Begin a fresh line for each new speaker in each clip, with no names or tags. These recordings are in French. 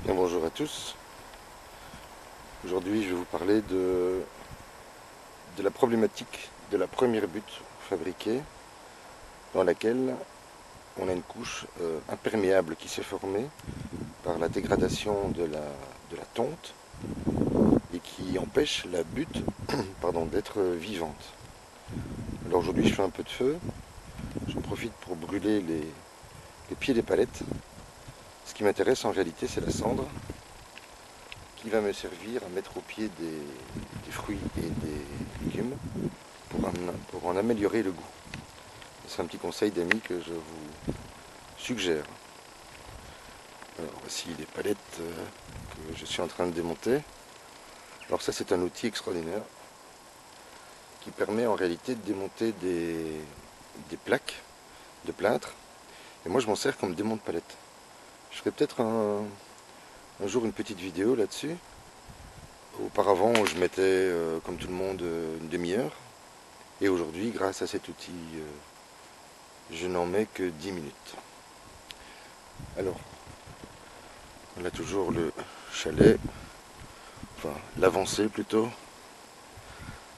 Bien, bonjour à tous. Aujourd'hui, je vais vous parler de la problématique de la première butte fabriquée, dans laquelle on a une couche imperméable qui s'est formée par la dégradation de la tonte et qui empêche la butte d'être vivante. Alors aujourd'hui, je fais un peu de feu. J'en profite pour brûler les pieds des palettes. Ce qui m'intéresse en réalité, c'est la cendre qui va me servir à mettre au pied des fruits et des légumes pour en améliorer le goût. C'est un petit conseil d'amis que je vous suggère. Alors voici les palettes que je suis en train de démonter. Alors ça, c'est un outil extraordinaire qui permet en réalité de démonter des plaques de plâtre. Et moi, je m'en sers comme démonte-palette. Je ferai peut-être un jour une petite vidéo là-dessus. Auparavant, je mettais, comme tout le monde, une demi-heure. Et aujourd'hui, grâce à cet outil, je n'en mets que 10 minutes. Alors, on a toujours le chalet, enfin l'avancée plutôt.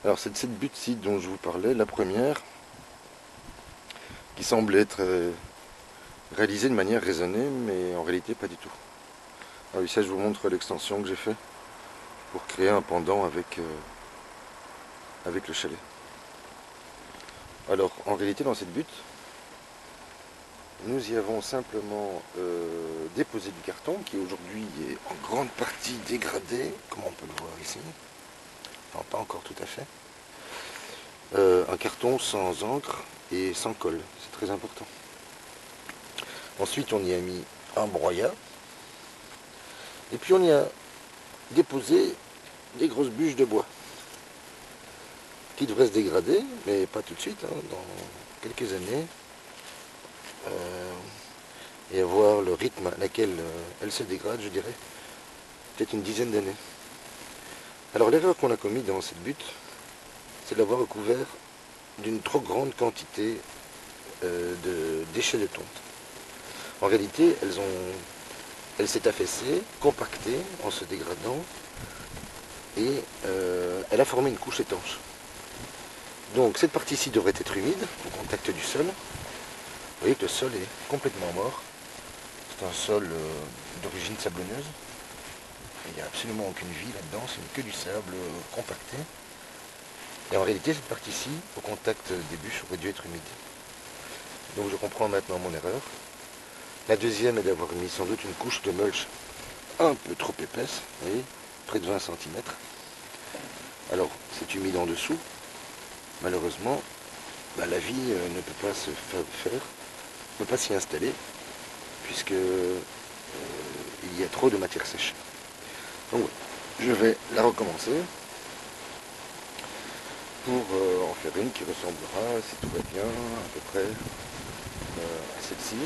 Alors c'est de cette butte-ci dont je vous parlais, la première, qui semble être réalisée de manière raisonnée, mais en réalité pas du tout. Alors ici, je vous montre l'extension que j'ai fait pour créer un pendant avec le chalet. Alors en réalité, dans cette butte, nous y avons simplement déposé du carton qui aujourd'hui est en grande partie dégradé, comme on peut le voir ici. Enfin, pas encore tout à fait. Un carton sans encre et sans colle, c'est très important. Ensuite, on y a mis un broyat. Et puis on y a déposé des grosses bûches de bois qui devraient se dégrader, mais pas tout de suite, hein, dans quelques années. Et à voir le rythme à laquelle elle se dégrade, je dirais, peut-être une dizaine d'années. Alors l'erreur qu'on a commise dans cette butte, c'est de l'avoir recouvert d'une trop grande quantité de déchets de tonte. En réalité, elle s'est affaissée, compactée en se dégradant, et elle a formé une couche étanche. Donc cette partie-ci devrait être humide, au contact du sol. Vous voyez que le sol est complètement mort. C'est un sol d'origine sablonneuse. Il n'y a absolument aucune vie là-dedans, c'est que du sable compacté. Et en réalité, cette partie-ci, au contact des bûches, aurait dû être humide. Donc je comprends maintenant mon erreur. La deuxième est d'avoir mis sans doute une couche de mulch un peu trop épaisse, vous voyez, près de 20 cm. Alors, c'est humide en dessous. Malheureusement, la vie ne peut pas se faire, ne peut pas s'y installer, puisque il y a trop de matière sèche. Donc je vais la recommencer pour en faire une qui ressemblera, si tout va bien, à peu près à celle-ci,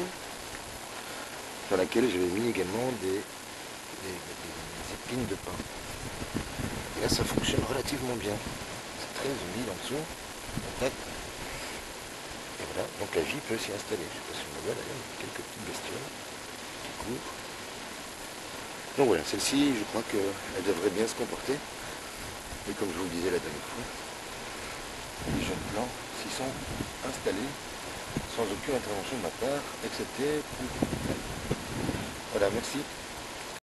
dans laquelle j'avais mis également des épines de pin. Et là, ça fonctionne relativement bien. C'est très humide en dessous. Tac. Et voilà, donc la vie peut s'y installer. Je ne sais pas si on le voit d'ailleurs, quelques petites bestioles qui courent. Donc voilà, celle-ci, je crois qu'elle devrait bien se comporter. Et comme je vous le disais la dernière fois, les jeunes plants s'y sont installés sans aucune intervention de ma part, excepté pour... Voilà, merci.